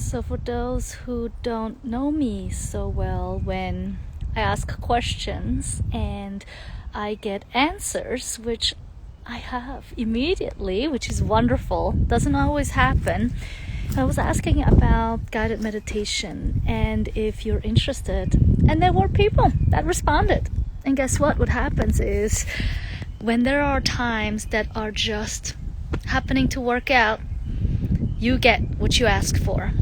So for those who don't know me so well, when I ask questions and I get answers, which I have immediately, which is wonderful, doesn't always happen. I was asking about guided meditation and if you're interested, and there were people that responded. And guess what? What happens is when there are times that are just happening to work out, you get what you ask for.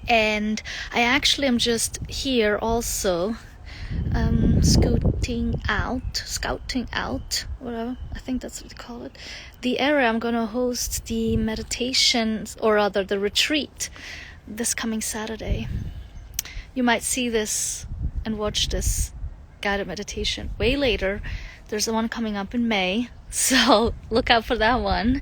And I actually am just here also scouting out, whatever, I think that's what you call it, the area I'm going to host the meditations, or rather the retreat, this coming Saturday. You might see this and watch this guided meditation way later. There's the one coming up in May, so look out for that one.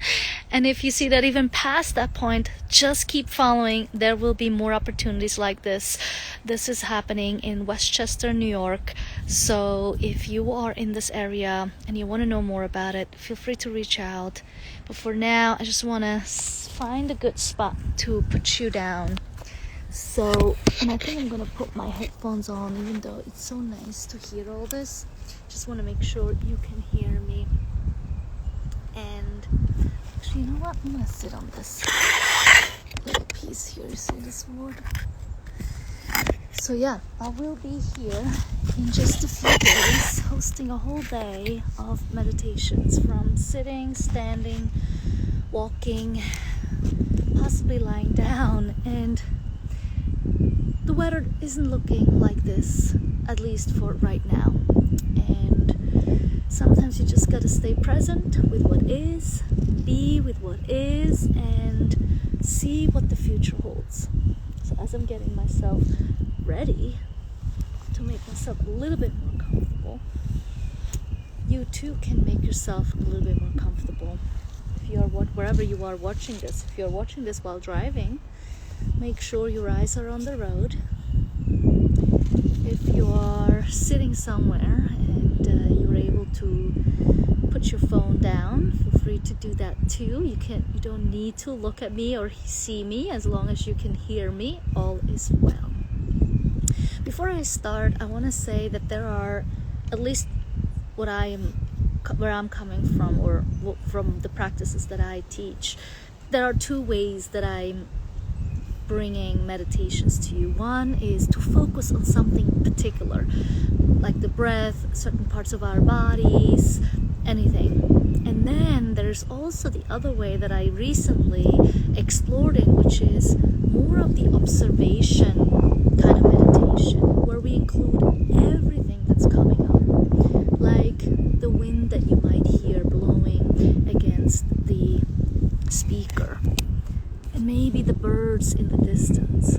And if you see that even past that point, just keep following. There will be more opportunities like this. This is happening in Westchester, New York. So if you are in this area and you want to know more about it, feel free to reach out. But for now, I just want to find a good spot to put you down. So, and I think I'm going to put my headphones on, even though it's so nice to hear all this. Just want to make sure you can hear me. And actually, you know what? I'm going to sit on this little piece here. You see this wood? So yeah, I will be here in just a few days, hosting a whole day of meditations, from sitting, standing, walking, possibly lying down. And the weather isn't looking like this, at least for right now. And sometimes you just gotta stay present with what is, be with what is, and see what the future holds. So as I'm getting myself ready to make myself a little bit more comfortable, you too can make yourself a little bit more comfortable. If you are wherever you are watching this, if you're watching this while driving, make sure your eyes are on the road. If you are sitting somewhere and you're able to put your phone down, feel free to do that too. You don't need to look at me or see me. As long as you can hear me, all is well. Before I start, I want to say that there are, at least where I'm coming from, or from the practices that I teach, there are two ways that I'm bringing meditations to you. One is to focus on something particular, like the breath, certain parts of our bodies, anything. And then there's also the other way that I recently explored in, which is more of the observation kind of meditation, where we include everything that's coming up, like the wind that you might hear blowing against the speaker, and maybe the birds in the distance.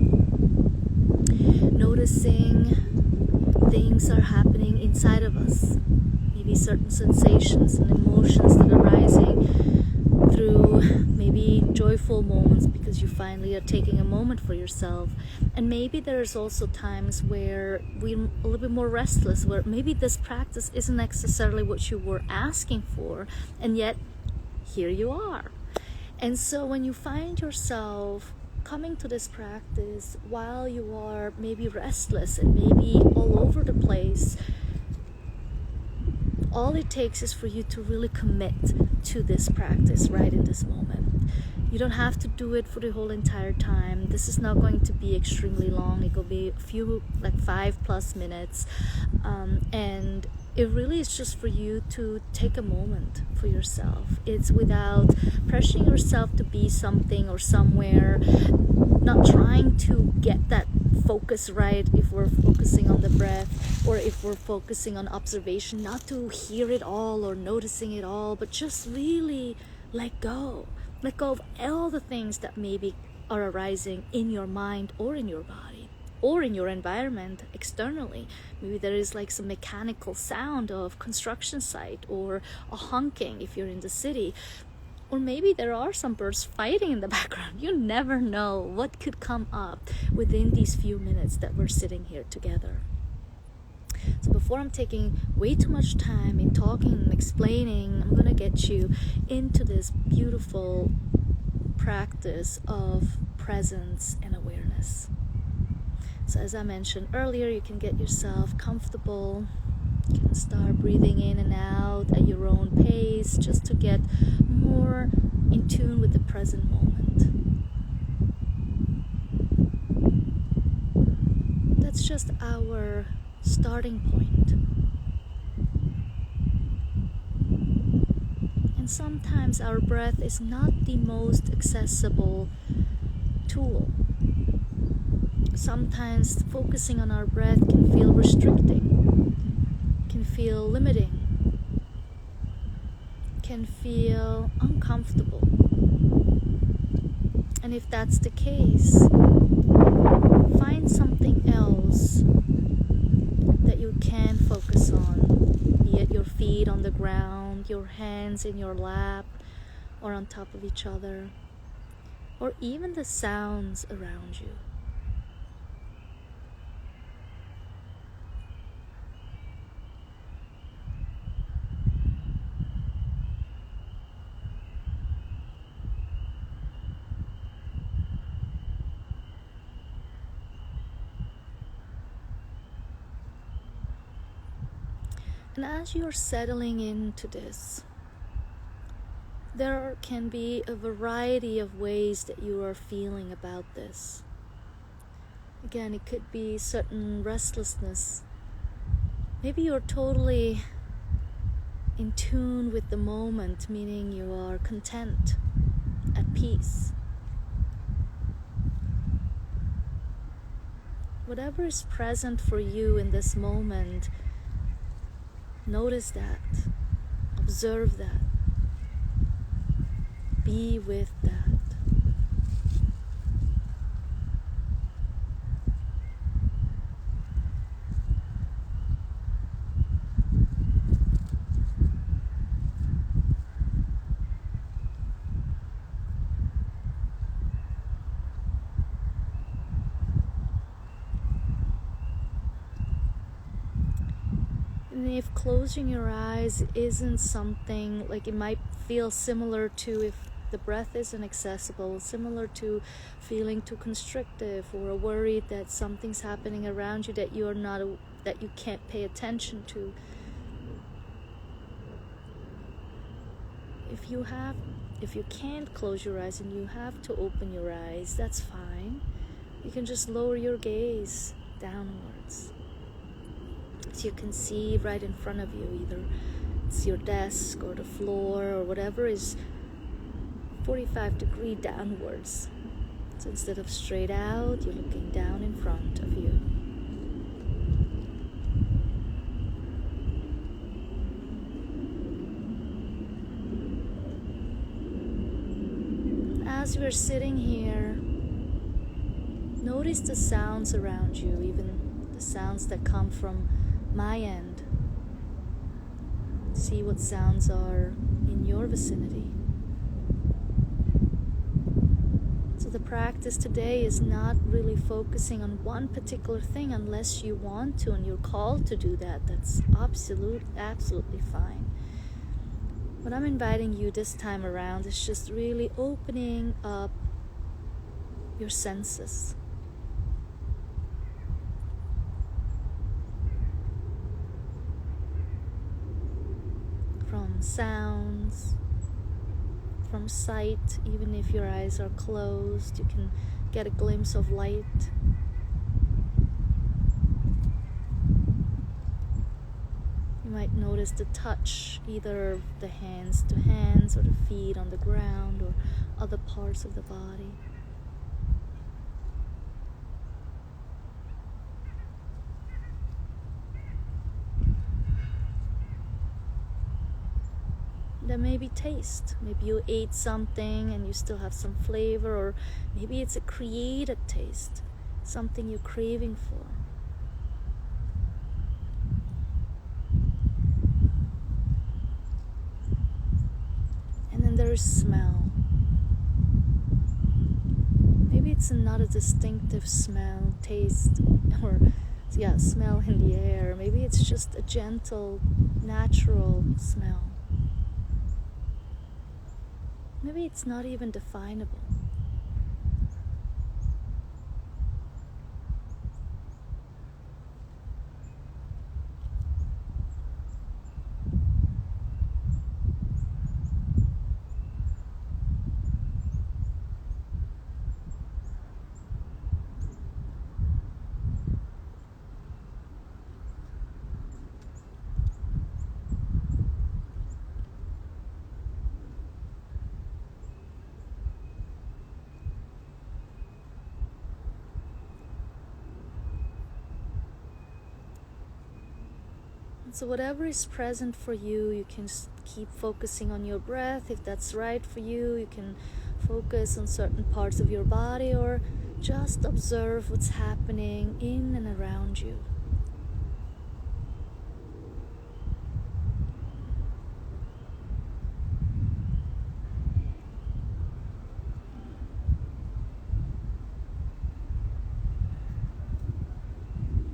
Noticing things are happening inside of us, maybe certain sensations and emotions that are rising through maybe joyful moments because you finally are taking a moment for yourself. And maybe there's also times where we're a little bit more restless, where maybe this practice isn't necessarily what you were asking for, and yet here you are. And so when you find yourself coming to this practice while you are maybe restless and maybe all over the place, all it takes is for you to really commit to this practice right in this moment. You don't have to do it for the whole entire time. This is not going to be extremely long. It will be a few, like 5+ minutes. And it really is just for you to take a moment for yourself. It's without pressuring yourself to be something or somewhere, not trying to get that focus right if we're focusing on the breath, or if we're focusing on observation, not to hear it all or noticing it all, but just really let go. Let go of all the things that maybe are arising in your mind or in your body, or in your environment externally. Maybe there is like some mechanical sound of construction site, or a honking if you're in the city, or maybe there are some birds fighting in the background. You never know what could come up within these few minutes that we're sitting here together. So before I'm taking way too much time in talking and explaining, I'm going to get you into this beautiful practice of presence and awareness. So as I mentioned earlier, you can get yourself comfortable. You can start breathing in and out at your own pace, just to get more in tune with the present moment. That's just our starting point. And sometimes our breath is not the most accessible tool. Sometimes focusing on our breath can feel restricting, can feel limiting, can feel uncomfortable. And if that's the case, find something else that you can focus on, be it your feet on the ground, your hands in your lap or on top of each other, or even the sounds around you. And as you're settling into this, there can be a variety of ways that you are feeling about this. Again, it could be certain restlessness. Maybe you're totally in tune with the moment, meaning you are content, at peace. Whatever is present for you in this moment, notice that, observe that, be with that. And if closing your eyes isn't something, like, it might feel similar to, if the breath isn't accessible, similar to feeling too constrictive or worried that something's happening around you that that you can't pay attention to. If you can't close your eyes and you have to open your eyes, that's fine. You can just lower your gaze downwards, so you can see right in front of you, either it's your desk or the floor or whatever is 45-degree downwards. So instead of straight out, you're looking down in front of you. As we're sitting here, notice the sounds around you, even the sounds that come from my end. See what sounds are in your vicinity. So the practice today is not really focusing on one particular thing unless you want to and you're called to do that. That's absolutely fine. What I'm inviting you this time around is just really opening up your senses. From sounds, from sight, even if your eyes are closed, you can get a glimpse of light. You might notice the touch, either the hands to hands or the feet on the ground or other parts of the body. Then maybe taste. Maybe you ate something and you still have some flavor, or maybe it's a created taste, something you're craving for. And then there is smell. Maybe it's not a distinctive smell, taste, or smell in the air. Maybe it's just a gentle, natural smell. Maybe it's not even definable. So whatever is present for you, you can keep focusing on your breath. If that's right for you, you can focus on certain parts of your body, or just observe what's happening in and around you.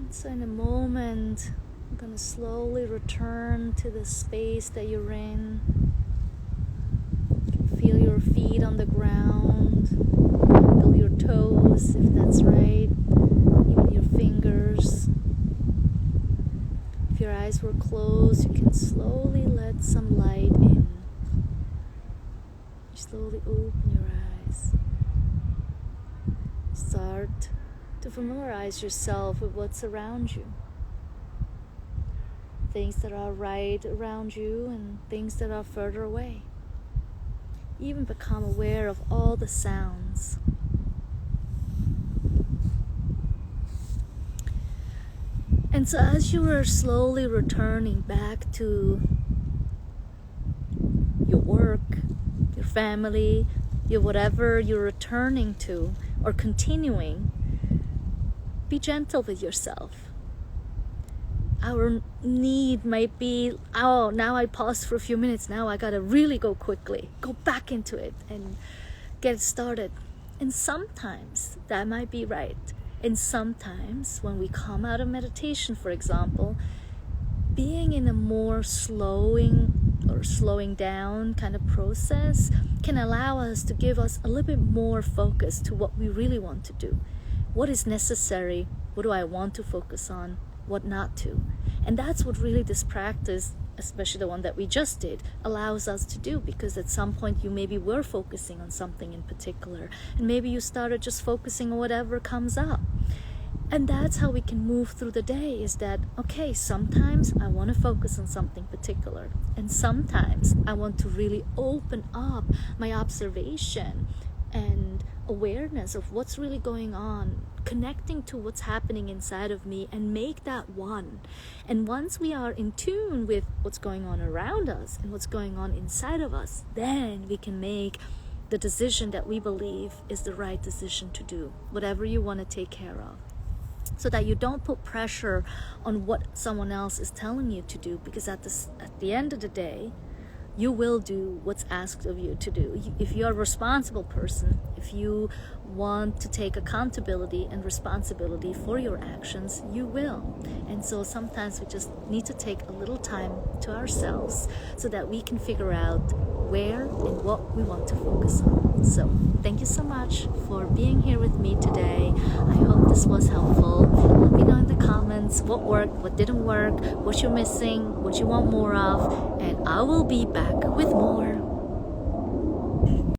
So in a moment, I'm going to slowly return to the space that you're in. You can feel your feet on the ground, feel your toes if that's right, even your fingers. If your eyes were closed, you can slowly let some light in. You slowly open your eyes. Start to familiarize yourself with what's around you. Things that are right around you and things that are further away. Even become aware of all the sounds. And so as you are slowly returning back to your work, your family, your whatever you're returning to or continuing, be gentle with yourself. Our need might be, oh, now I paused for a few minutes, now I gotta really go quickly, go back into it and get started. And sometimes that might be right. And sometimes when we come out of meditation, for example, being in a more slowing down kind of process can allow us to give us a little bit more focus to what we really want to do. What is necessary? What do I want to focus on? What not to? And that's what really this practice, especially the one that we just did, allows us to do, because at some point you maybe were focusing on something in particular, and maybe you started just focusing on whatever comes up. And that's how we can move through the day, is that, okay, sometimes I want to focus on something particular, and sometimes I want to really open up my observation and awareness of what's really going on, connecting to what's happening inside of me, and make that one. And once we are in tune with what's going on around us and what's going on inside of us, then we can make the decision that we believe is the right decision to do, whatever you want to take care of. So that you don't put pressure on what someone else is telling you to do, because at the end of the day, you will do what's asked of you to do. If you're a responsible person, if you want to take accountability and responsibility for your actions, you will. And so sometimes we just need to take a little time to ourselves so that we can figure out where and what we want to focus on. So thank you so much for being here with me today. I hope this was helpful. Let me know in the comments what worked, what didn't work, what you're missing, what you want more of, and I will be back with more.